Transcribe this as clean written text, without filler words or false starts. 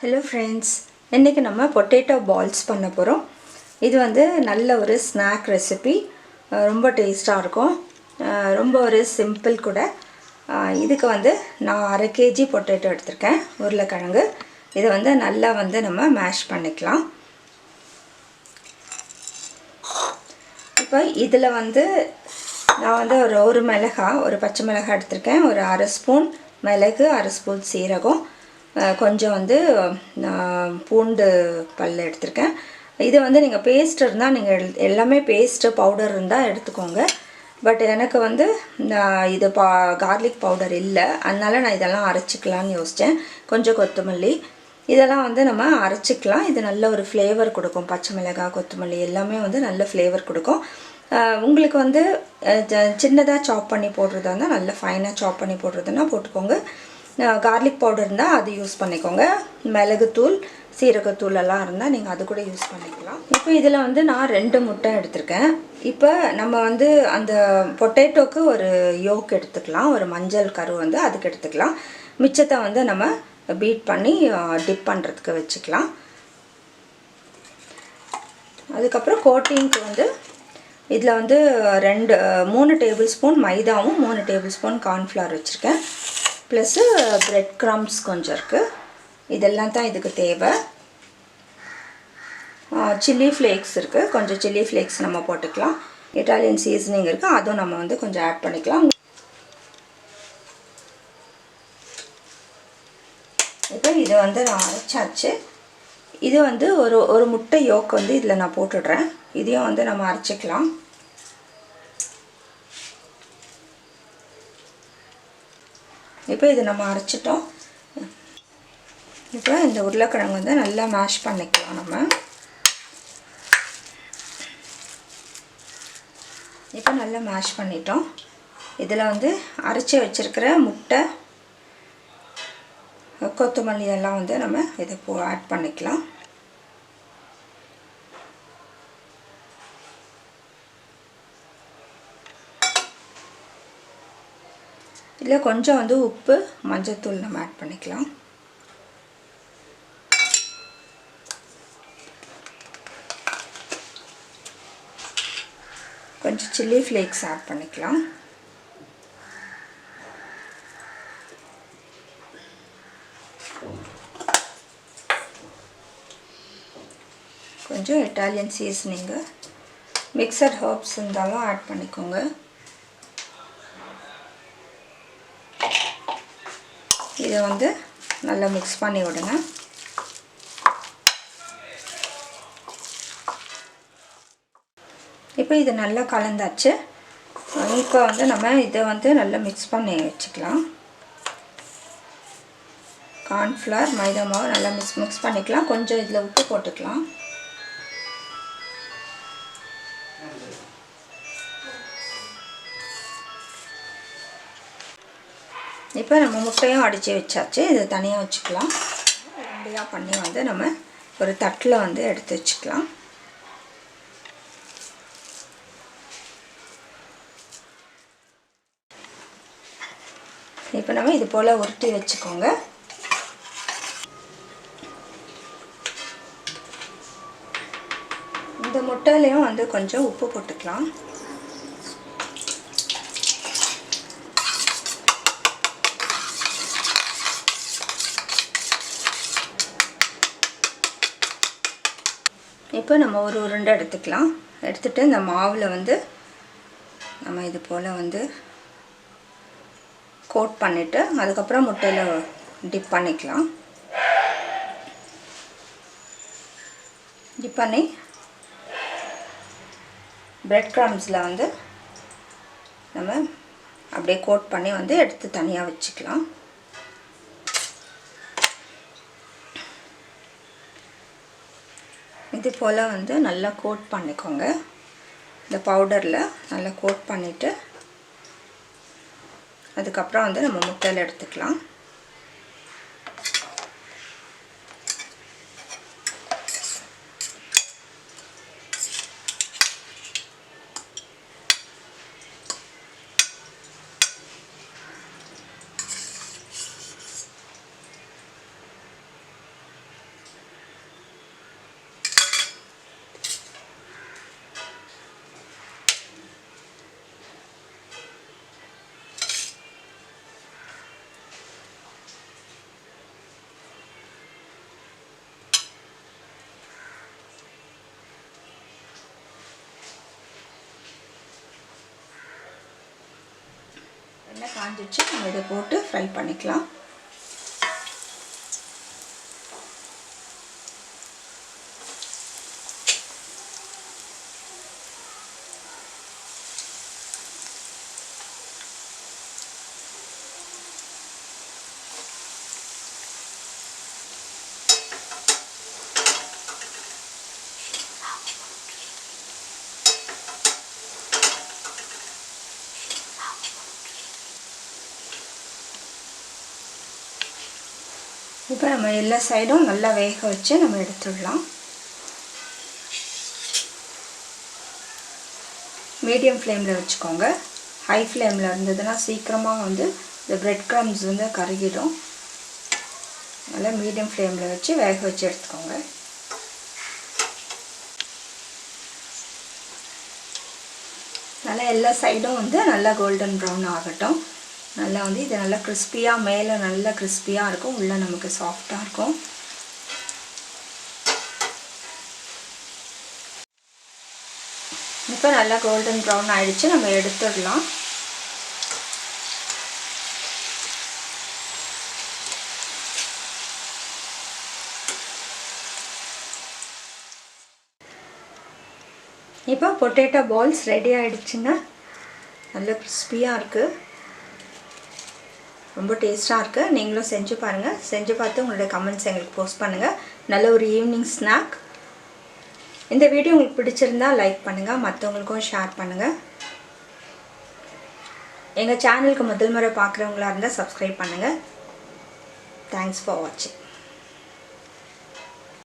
Hello friends, இன்னைக்கு நம்ம potato balls பண்ண போறோம். இது வந்து நல்ல ஒரு snack recipe. ரொம்ப டேஸ்டா இருக்கும். ரொம்ப ஒரு சிம்பிள் கூட. இதுக்கு வந்து நான் 1/2 kg potato எடுத்துர்க்கேன். உருளைக்கிழங்கு. இது வந்து நல்லா வந்து நம்ம மேஷ் பண்ணிக்கலாம். இப்போ இதுல வந்து நான் வந்து ஒரு மிளகாய், ஒரு பச்சை மிளகாய் எடுத்துர்க்கேன். ஒரு 1/2 ஸ்பூன் மிளகு, 1/2 ஸ்பூன் சீரகம், கொஞ்சம் வந்து பூண்டு பல் எடுத்துர்க்கேன். இது வந்து நீங்க பேஸ்ட் இருந்தா நீங்க எல்லாமே பேஸ்ட் பவுடர் இருந்தா எடுத்துக்கோங்க. பட் எனக்கு வந்து இது garlic பவுடர் இல்ல. அதனால நான் இதெல்லாம் அரைச்சுக்கலாம்னு யோசிச்சேன். கொஞ்சம் கொத்தமல்லி இதெல்லாம் வந்து நம்ம அரைச்சுக்கலாம். இது நல்ல ஒரு ஃப்ளேவர் கொடுக்கும். பச்சை மிளகாய், கொத்தமல்லி எல்லாமே வந்து நல்ல ஃப்ளேவர் கொடுக்கும். உங்களுக்கு வந்து சின்னதா சாப் பண்ணி போடுறதா இருந்தா நல்ல ஃபைனா சாப் பண்ணி போடுறதுனா போட்டுக்கோங்க. garlic powder இருந்தா அது யூஸ் பண்ணிக்கோங்க. மிளகு தூள், சீரக தூள் எல்லாம் இருந்தா நீங்க அது கூட யூஸ் பண்ணிக்கலாம். இப்போ இதல வந்து நான் 2 முட்டை எடுத்துர்க்கேன். இப்போ நம்ம வந்து அந்த பொட்டேட்டோக்கு ஒரு yolk எடுத்துக்கலாம். ஒரு மஞ்சள் கரு வந்து அதுக்கு எடுத்துக்கலாம். மிச்சத்தை வந்து நம்ம பீட் பண்ணி டிப் பண்றதுக்கு வெச்சுக்கலாம். அதுக்கு அப்புறம் கோட்டிங்க்கு வந்து இதல வந்து 3 டேபிள்ஸ்பூன் மைதாவும் 3 டேபிள்ஸ்பூன் corn flour வெச்சிருக்கேன். plus bread crumbs கொஞ்சம் இருக்கு. இதெல்லாம் தான் இதுக்கு தேவை. chili flakes இருக்கு. கொஞ்சம் chili flakes நம்ம போட்டுக்கலாம். Italian seasoning இருக்கு. அதுவும் நம்ம வந்து கொஞ்சம் ஆட் பண்ணிக்கலாம். இப்போ இது வந்து நான் அரைச்சாச்சு. இது வந்து ஒரு முட்டை yolk வந்து இதல நான் போட்டுடுறேன். இதையும் வந்து நம்ம அரைச்சுக்கலாம். இப்போ இது நம்ம அரைச்சிட்டோம். இப்போ இந்த உருளைக்கிழங்கு வந்து நல்லா மேஷ் பண்ணிக்கலாம் நம்ம. இப்போ நல்லா மேஷ் பண்ணிட்டோம். இதல வந்து அரைச்சு வச்சிருக்கிற முட்டை, கொத்தமல்லி எல்லாம் வந்து நம்ம இத ஆட் பண்ணிக்கலாம். இல்ல கொஞ்சம் வந்து உப்பு, மஞ்சள் தூள் நம்ம ஆட் பண்ணிக்கலாம். கொஞ்சம் chili flakes ஆட் பண்ணிக்கலாம். கொஞ்சம் Italian seasoning, mixed herbs இருந்தாலும் ஆட் பண்ணிக்கோங்க. இத வந்து நல்லா mix பண்ணி விடுங்க. இப்போ இது நல்லா கலந்தாச்சு. இப்போ வந்து நம்ம இத வந்து நல்லா mix பண்ணி வெச்சுக்கலாம். corn flour, மைதா மாவு நல்லா mix பண்ணிக்கலாம். கொஞ்சம் இதல உப்பு போட்டுக்கலாம். இப்போ நம்ம முட்டையும் அடிச்சு வெச்சாச்சு. இது தனியா வச்சுக்கலாம். ரெண்டா பண்ணி வந்து நம்ம ஒரு தட்டுல வந்து எடுத்து வச்சுக்கலாம். இப்போ நம்ம இது போல உருட்டி வெச்சுக்கோங்க. இந்த முட்டையிலயும் வந்து கொஞ்சம் உப்பு போட்டுக்கலாம். இப்போ நம்ம ஒரு உருண்டை எடுத்துக்கலாம். எடுத்துட்டு இந்த மாவுல வந்து நம்ம இது போல வந்து கோட் பண்ணிட்டு அதுக்கு அப்புறம் முட்டையில டிப் பண்ணிக்கலாம். டிப் பண்ணி bread crumbsல வந்து நம்ம அப்படியே கோட் பண்ணி வந்து எடுத்து தனியா வச்சுக்கலாம். இது போல வந்து நல்லா கோட் பண்ணிக்கோங்க. இந்த பவுடர்ல நல்லா கோட் பண்ணிட்டு அதுக்கு அப்புறம் வந்து நம்ம முட்டையில எடுத்துக்கலாம். எண்ணெய் காஞ்சிச்சு, நம்ம இதை போட்டு ஃப்ரை பண்ணிக்கலாம். இப்போ நம்ம எல்லா சைடும் நல்லா வேக வச்சு நம்ம எடுத்துடலாம். மீடியம் ஃப்ளேமில் வச்சுக்கோங்க. ஹை ஃப்ளேமில் இருந்ததுன்னா சீக்கிரமாக வந்து இந்த பிரெட் க்ரம்ஸ் வந்து கருகிடும். நல்லா மீடியம் ஃப்ளேமில் வச்சு வேக வச்சு எடுத்துக்கோங்க. நல்லா எல்லா சைடும் வந்து நல்லா கோல்டன் ப்ரௌன் ஆகட்டும். நல்லா வந்து இது நல்லா கிறிஸ்பியாக, மேலே நல்லா கிறிஸ்பியாக இருக்கும், உள்ளே நமக்கு சாஃப்டாக இருக்கும். இப்போ நல்லா கோல்டன் ப்ரௌன் ஆகிடுச்சு, நம்ம எடுத்துடலாம். இப்போ பொட்டேட்டோ பால்ஸ் ரெடி ஆகிடுச்சுங்க. நல்லா கிறிஸ்பியாக இருக்குது, ரொம்ப டேஸ்ட்டாக இருக்குது. நீங்களும் செஞ்சு பாருங்கள். செஞ்சு பார்த்து உங்களுடைய கமெண்ட்ஸ் எங்களுக்கு போஸ்ட் பண்ணுங்கள். நல்ல ஒரு ஈவினிங் ஸ்நாக். இந்த வீடியோ உங்களுக்கு பிடிச்சிருந்தால் லைக் பண்ணுங்கள், மற்றவங்களுக்கும் ஷேர் பண்ணுங்கள். எங்கள் சேனலுக்கு முதல் முறை பார்க்குறவங்களா இருந்தால் சப்ஸ்கிரைப் பண்ணுங்கள். தேங்க்ஸ் ஃபார் வாட்சிங்.